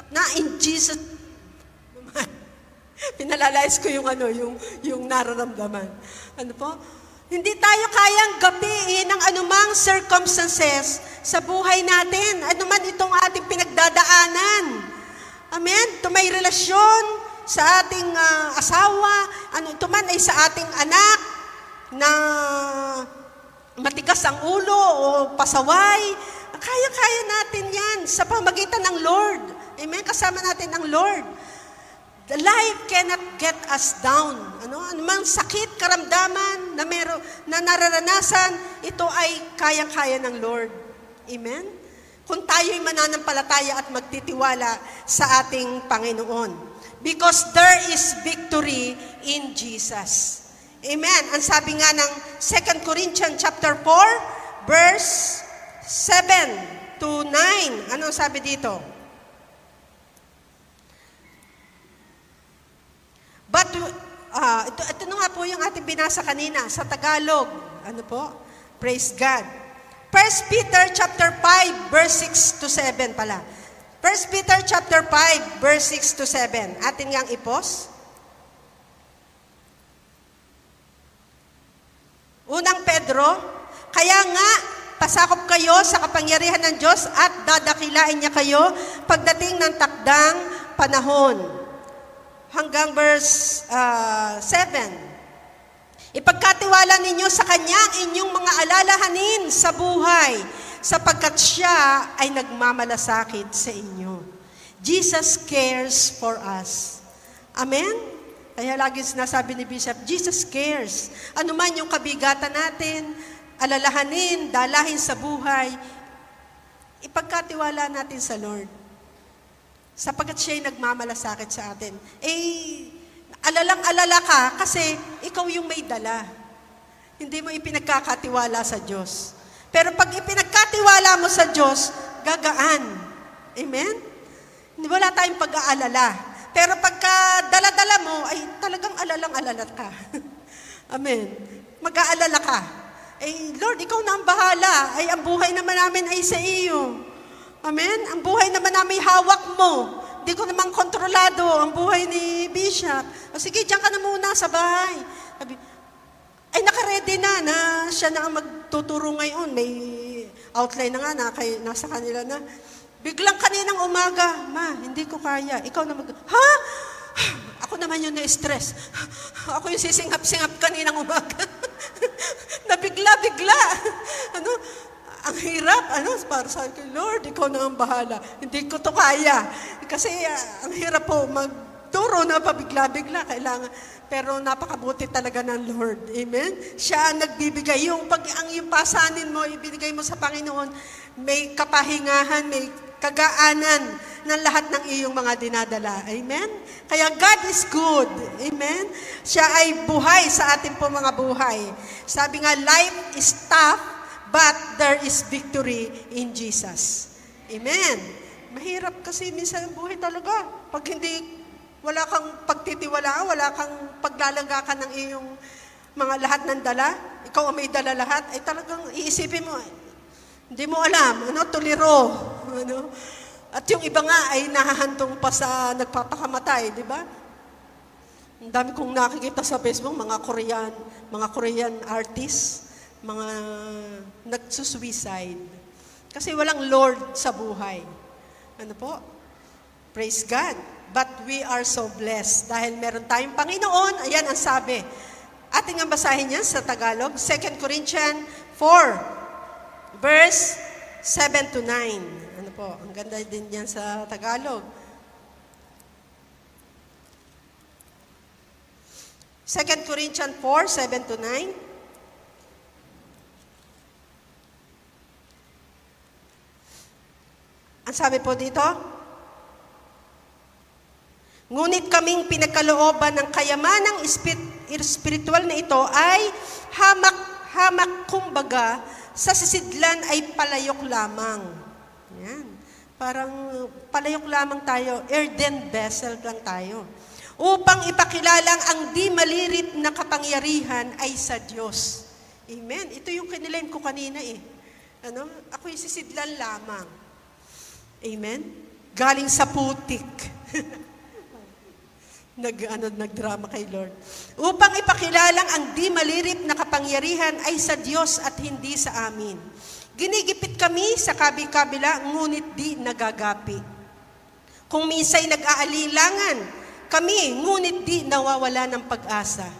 A: na in Jesus. Pinalalayas ko yung yung nararamdaman. Ano po? Hindi tayo kayang gapiin ng anumang circumstances sa buhay natin. Anuman itong ating pinagdadaanan. Amen? Ito may relasyon sa ating asawa, ito man ay sa ating anak na matigas ang ulo o pasaway. Kaya-kaya natin yan sa pamagitan ng Lord. Amen? Kasama natin ang Lord. The life cannot get us down. Anumang sakit, karamdaman na nararanasan, ito ay kaya-kaya ng Lord. Amen? Kung tayo'y mananampalataya at magtitiwala sa ating Panginoon. Because there is victory in Jesus. Amen? Ang sabi nga ng 2 Corinthians chapter 4, verse 7 to 9. Ano sabi dito? But, ito na nga po yung ating binasa kanina sa Tagalog. Ano po? Praise God. 1 Peter chapter 5, verse 6 to 7 pala. 1 Peter chapter 5, verse 6 to 7. Atin ngang ipos. Unang Pedro, kaya nga, pasakop kayo sa kapangyarihan ng Diyos at dadakilain niya kayo pagdating ng takdang panahon. Hanggang verse 7. Ipagkatiwala ninyo sa Kanya ang inyong mga alalahanin sa buhay, sapagkat Siya ay nagmamalasakit sa inyo. Jesus cares for us. Amen? Kaya lagi sinasabi ni Bishop, Jesus cares. Ano man yung kabigatan natin, alalahanin, dalahin sa buhay, ipagkatiwala natin sa Lord. Sapagkat siya'y nagmamalasakit sa atin. Alalang-alala ka kasi ikaw yung may dala. Hindi mo ipinagkakatiwala sa Diyos. Pero pag ipinagkatiwala mo sa Diyos, gagaan. Amen? Wala tayong pag-aalala. Pero pagka dala-dala mo, ay talagang alalang-alala ka. Amen? Mag-aalala ka. Lord, ikaw na ang bahala. Ang buhay naman namin ay sa iyo. Amen? Ang buhay naman namin hawak mo. Hindi ko naman kontrolado ang buhay ni Bishop. Sige, diyan ka na muna sa bahay. Naka-ready na siya na ang magtuturo ngayon. May outline na nga, nasa kanila na. Biglang kaninang umaga, Ma, hindi ko kaya. Ikaw na ha? Ako naman yung na-stress. Ako yung sisingap-singap kaninang umaga. Nabigla-bigla. Ang hirap, para sa akin, Lord, ikaw na ang bahala. Hindi ko to kaya. Kasi ang hirap po magturo na pabigla-bigla. Kailangan, pero napakabuti talaga ng Lord. Amen? Siya ang nagbibigay. Yung pasanin mo, ibinigay mo sa Panginoon, may kapahingahan, may kagaanan ng lahat ng iyong mga dinadala. Amen? Kaya God is good. Amen? Siya ay buhay sa ating po mga buhay. Sabi nga, life is tough, but there is victory in Jesus. Amen. Mahirap kasi minsan ang buhay talaga. Pag wala kang pagtitiwalaan, wala kang paglalagakan ng iyong mga lahat ng dala, ikaw ang may dala lahat, ay talagang iisipin mo, hindi mo alam, tuliro. At yung iba nga ay nahahantong pa sa nagpapakamatay, di ba? Ang dami kong nakikita sa Facebook, mga Korean artists, mga nagsusuicide. Kasi walang Lord sa buhay. Ano po? Praise God. But we are so blessed. Dahil meron tayong Panginoon, ayan ang sabi. Ating ang basahin niya sa Tagalog, 2 Corinthians 4, verse 7 to 9. Ano po? Ang ganda din yan sa Tagalog. 2 Corinthians 4, 7 to 9. Ang sabi po dito, ngunit kaming pinagkalooban ng kayamanang espiritual na ito ay hamak kumbaga sa sisidlan ay palayok lamang. Yan. Parang palayok lamang tayo, earthen vessel lang tayo. Upang ipakilalang ang di malirit na kapangyarihan ay sa Diyos. Amen. Ito yung kinilain ko kanina . Ako yung sisidlan lamang. Amen? Galing sa putik. Nagdrama kay Lord. Upang ipakilalang ang di malirip na kapangyarihan ay sa Diyos at hindi sa amin. Ginigipit kami sa kabi-kabila, ngunit di nagagapi. Kung minsa'y nag-aalilangan kami, ngunit di nawawala ng pag-asa.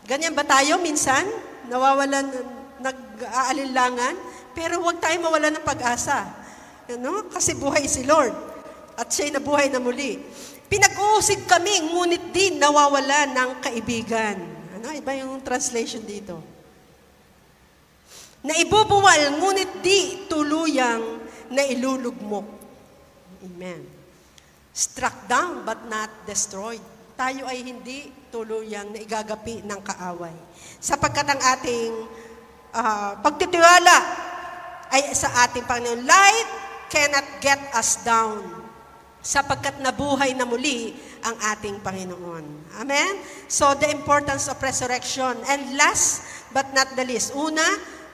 A: Ganyan ba tayo minsan? Nawawalan, nag-aalilangan? Pero huwag tayo mawala ng pag-asa. Ano? Kasi buhay si Lord. At siya'y nabuhay na muli. Pinag-uusig kami, ngunit di nawawala ng kaibigan. Ano? Iba yung translation dito. Naibubuwal, ngunit di tuluyang nailulugmok. Amen. Struck down but not destroyed. Tayo ay hindi tuluyang naigagapi ng kaaway. Sapagkat ang ating pagtitiwala ay sa ating Panginoon. Light cannot get us down. Sapagkat nabuhay na muli ang ating Panginoon. Amen? So, the importance of resurrection. And last but not the least, una,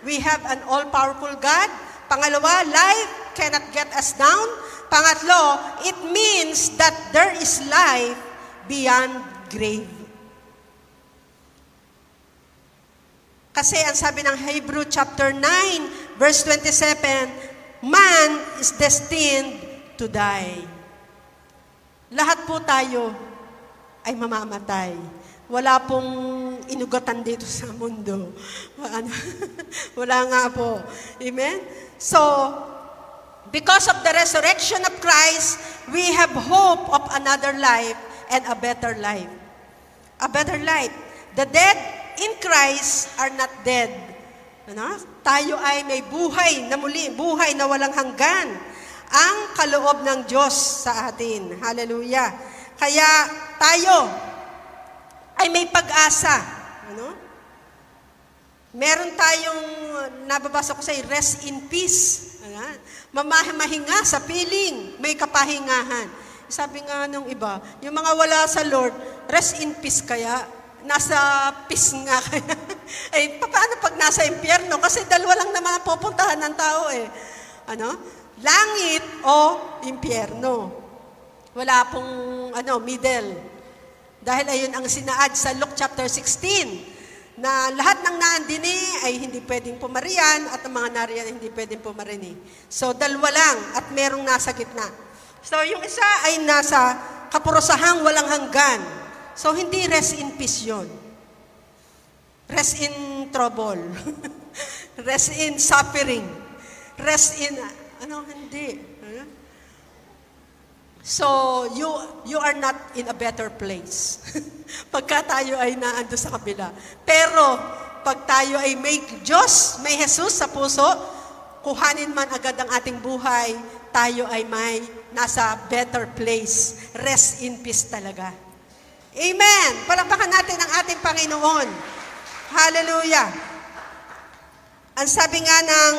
A: we have an all-powerful God. Pangalawa, life cannot get us down. Pangatlo, it means that there is life beyond grave. Kasi ang sabi ng Hebrew chapter 9, verse 27, man is destined to die. Lahat po tayo ay mamamatay. Wala pong inugatan dito sa mundo. Wala nga po. Amen? So, because of the resurrection of Christ, we have hope of another life and a better life. A better life. The dead in Christ are not dead. Ano? Tayo ay may buhay na muli, buhay na walang hanggan. Ang kaloob ng Diyos sa atin. Hallelujah. Kaya tayo ay may pag-asa. Ano? Meron tayong, nababasa ko sa rest in peace. Mamahinga sa piling, may kapahingahan. Sabi nga nung iba, yung mga wala sa Lord, rest in peace kaya, nasa peace nga kaya. Ay, paano pag nasa impyerno? Kasi dalawa lang naman ang pupuntahan ng tao eh. Ano? Langit o impyerno. Wala pong middle. Dahil ayun ang sinaad sa Luke chapter 16, na lahat ng nandini ay hindi pwedeng pumarian at ang mga nariyan ay hindi pwedeng pumarini. So, dalawa lang at merong nasa gitna. So, yung isa ay nasa kapurosahang walang hanggan. So, hindi rest in peace yun. Rest in trouble. Rest in suffering. Rest in... hindi. So, you are not in a better place. Pagka tayo ay naando sa kabila. Pero, pag tayo ay may Diyos, may Jesus sa puso, kuhanin man agad ang ating buhay, tayo ay may nasa better place. Rest in peace talaga. Amen! Palakpakan natin ang ating Panginoon. Hallelujah! Ang sabi nga ng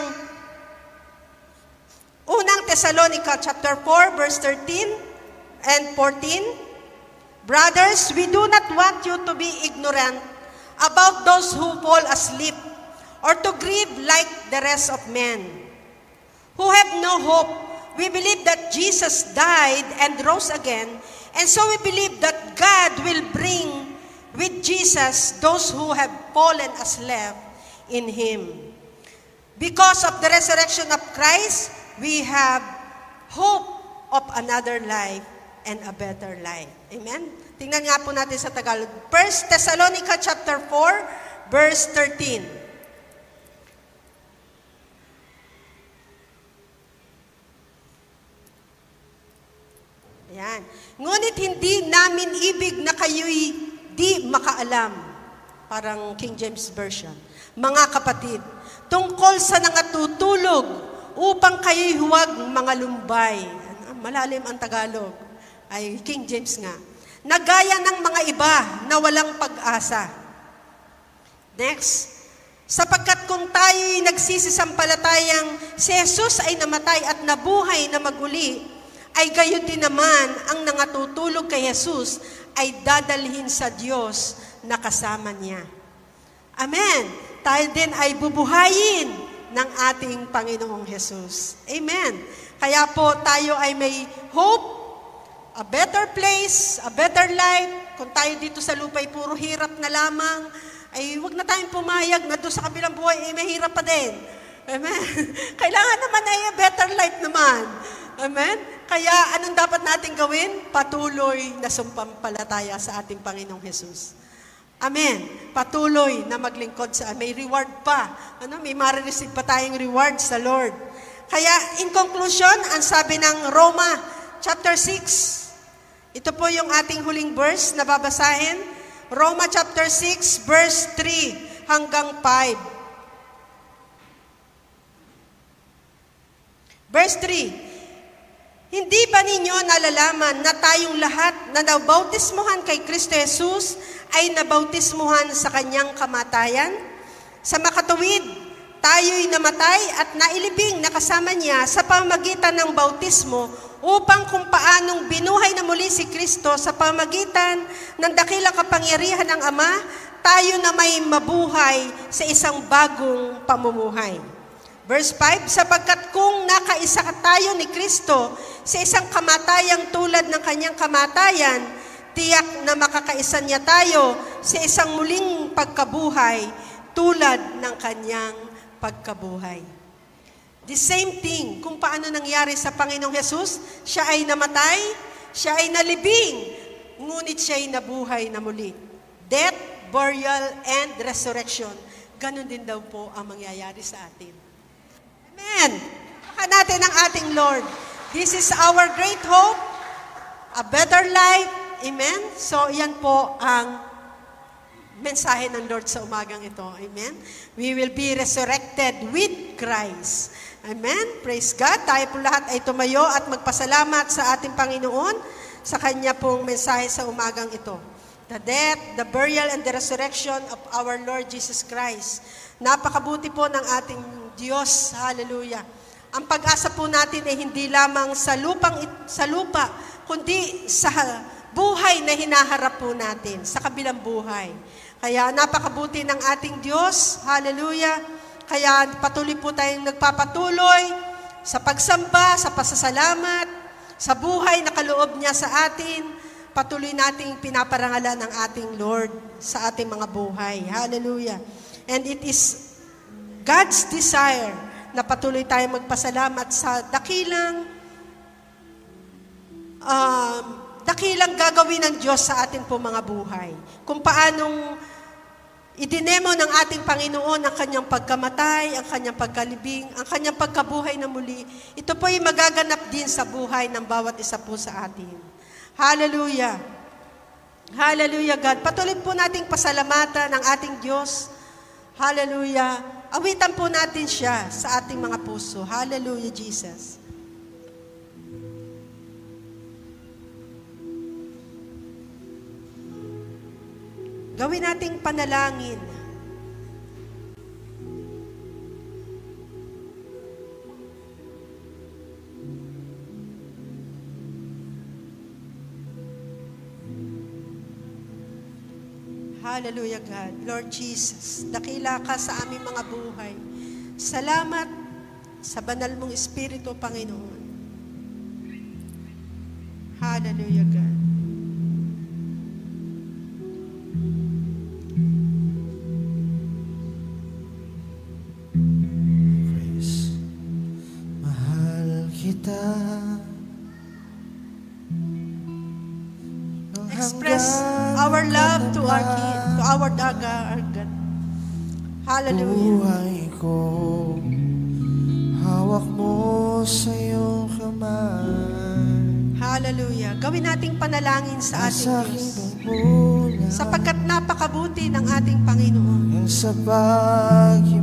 A: Unang Thessalonica chapter 4 verse 13 and 14, brothers, we do not want you to be ignorant about those who fall asleep or to grieve like the rest of men who have no hope. We believe that Jesus died and rose again, and so we believe that God will bring with Jesus those who have fallen asleep in Him. Because of the resurrection of Christ, we have hope of another life and a better life. Amen? Tingnan nga po natin sa Tagalog. 1 Thessalonica chapter 4, verse 13. Ayan. Ngunit hindi namin ibig na kayo'y di makaalam. Parang King James Version. Mga kapatid, tungkol sa nangatutulog, upang kayo'y huwag mga lumbay. Malalim ang Tagalog. Ay, King James nga. Nagaya ng mga iba na walang pag-asa. Next. Sapagkat kung tayo'y nagsisisampalatayang si Jesus ay namatay at nabuhay na maguli, ay gayon din naman ang nangatutulog kay Jesus ay dadalhin sa Diyos na kasama niya. Amen. Tayo din ay bubuhayin ng ating Panginoong Jesus. Amen. Kaya po tayo ay may hope, a better place, a better life. Kung tayo dito sa lupa ay puro hirap na lamang, ay huwag na tayong pumayag na doon sa kabilang buhay ay mahirap pa din. Amen. Kailangan naman ay a better life naman. Amen. Kaya anong dapat natin gawin? Patuloy na sumpampalataya sa ating Panginoong Jesus. Amen. Patuloy na maglingkod sa may reward pa. May ma-receive pa tayong reward sa Lord. Kaya in conclusion, ang sabi ng Roma chapter 6. Ito po yung ating huling verse na babasahin. Roma chapter 6 verse 3 hanggang 5. Verse 3. Hindi ba ninyo nalalaman na tayong lahat na nabautismuhan kay Kristo Jesus ay nabautismuhan sa kanyang kamatayan? Sa makatuwid, tayo'y namatay at nailibing na kasama niya sa pamagitan ng bautismo upang kung paanong binuhay na muli si Kristo sa pamagitan ng dakilang kapangyarihan ng Ama, tayo na may mabuhay sa isang bagong pamumuhay. Verse 5, sapagkat kung nakaisa tayo ni Kristo sa isang kamatayang tulad ng kanyang kamatayan, tiyak na makakaisa niya tayo sa isang muling pagkabuhay tulad ng kanyang pagkabuhay. The same thing, kung paano nangyari sa Panginoong Jesus, siya ay namatay, siya ay nalibing, ngunit siya ay nabuhay na muli. Death, burial, and resurrection. Ganon din daw po ang mangyayari sa atin. Amen. Baka natin ang ating Lord. This is our great hope, a better life. Amen. So, yan po ang mensahe ng Lord sa umagang ito. Amen. We will be resurrected with Christ. Amen. Praise God. Tayo po lahat ay tumayo at magpasalamat sa ating Panginoon sa Kanya pong mensahe sa umagang ito. The death, the burial, and the resurrection of our Lord Jesus Christ. Napakabuti po ng ating Diyos. Hallelujah. Ang pag-asa po natin ay hindi lamang sa lupa, kundi sa buhay na hinaharap po natin, sa kabilang buhay. Kaya napakabuti ng ating Diyos. Hallelujah. Kaya patuloy po tayong nagpapatuloy sa pagsamba, sa pasasalamat, sa buhay na kaloob niya sa atin. Patuloy nating pinaparangalan ng ating Lord sa ating mga buhay. Hallelujah. And it is God's desire na patuloy tayong magpasalamat sa dakilang gagawin ng Diyos sa atin po mga buhay. Kung paanong idinemo ng ating Panginoon ang kanyang pagkamatay, ang kanyang pagkalibing, ang kanyang pagkabuhay na muli, ito po ay magaganap din sa buhay ng bawat isa po sa atin. Hallelujah. Hallelujah, God. Patuloy po nating pasalamatan ang ating Diyos. Hallelujah. Awitan po natin siya sa ating mga puso. Hallelujah, Jesus. Gawin nating panalangin. Hallelujah, God. Lord Jesus, dakila ka sa aming mga buhay. Salamat sa banal mong Espiritu, Panginoon. Hallelujah, God.
B: Praise. Mahal kita.
A: Express our love to our King, to our God. Hallelujah.
B: Buhay ko, hawak mo sa iyong kamay.
A: Hallelujah. Gawin nating panalangin sa ating
B: Nasa
A: Diyos.
B: mula
A: Sapagkat napakabuti ng ating Panginoon.
B: hanggang sa pag-ibig,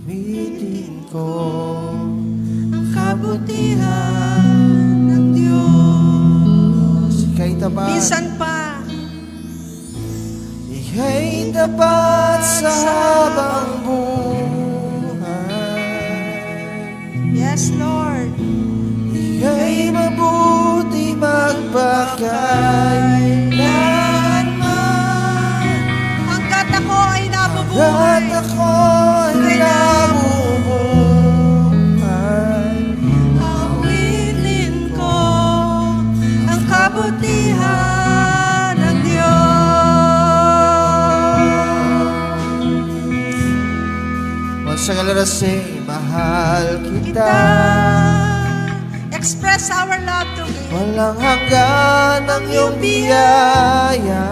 B: awitin ko
A: Ang kabutihan ng Diyos.
B: ika'y tapat.
A: Minsan pa,
B: Ika'y tapat sa habang buhay.
A: yes, Lord.
B: Ika'y mabuti magpakailanman.
A: Hanggat ako ay nabubuhay.
B: Hanggat ako'y Sa kalarasing mahal kita.
A: kita. Express our love to Him.
B: Walang hanggan ang iyong biyaya.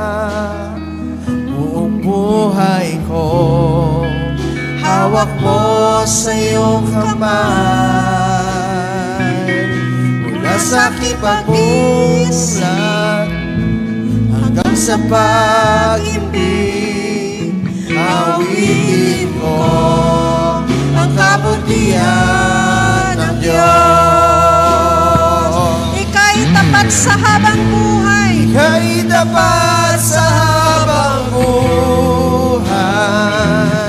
B: Buong buhay ko hawak mo sa iyong kamay. Mula sa aking pagmulat hanggang sa pag-ibig, awitin ko ang kabutihan ng Diyos.
A: Ika'y tapat sa habang buhay.
B: Ika'y tapat sa habang buhay.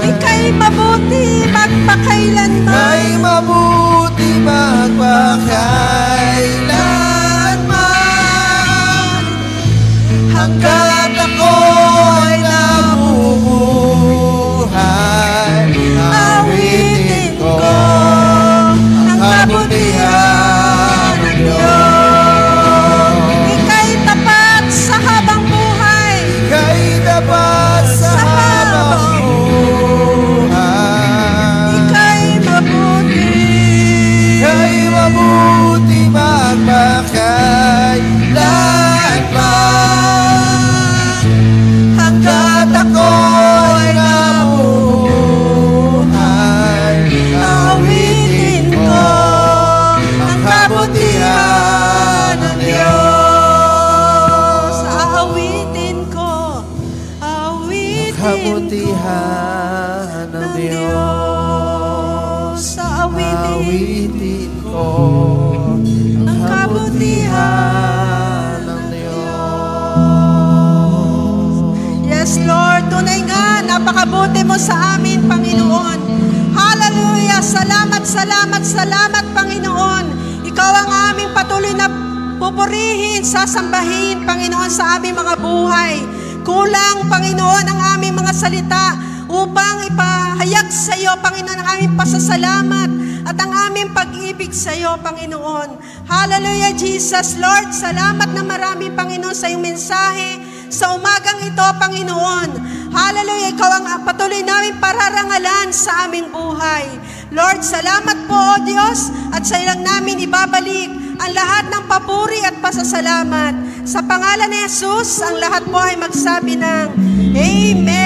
A: Ika'y mabuti magpakailanman.
B: Ika'y mabuti magpakailanman. Hanggat ako'y nabubuhay, awitin ko ang kabutihan ng Diyos.
A: Ika'y tapat sa habang buhay.
B: Ika'y tapat sa habang buhay.
A: Ika'y mabuti.
B: Ika'y mabuti magpakailanman. Hanggat ako'y nabubuhay, awitin ko ang kabutihan ng Diyos.
A: Aawitin ko. Awitin ko.
B: Kabutihan ng Diyos. Awitin ko ang kabutihan ng Diyos.
A: Yes, Lord. Tunay nga, napakabuti mo sa amin, Panginoon. Hallelujah. Salamat, salamat, salamat, Panginoon. Ikaw ang aming patuloy na pupurihin, sasambahin, Panginoon, sa aming mga buhay. Kulang, Panginoon, ang aming mga salita upang ipahayag sa iyo, Panginoon, ang aming pasasalamat at ang aming pag-ibig sa iyo, Panginoon. Hallelujah, Jesus. Lord, salamat na marami, Panginoon, sa iyong mensahe sa umagang ito, Panginoon. Hallelujah, ikaw ang patuloy namin pararangalan sa aming buhay. Lord, salamat po, O Diyos, at sa ilang namin ibabalik ang lahat ng papuri at pasasalamat. Sa pangalan ni Jesus, ang lahat po ay magsabi ng Amen.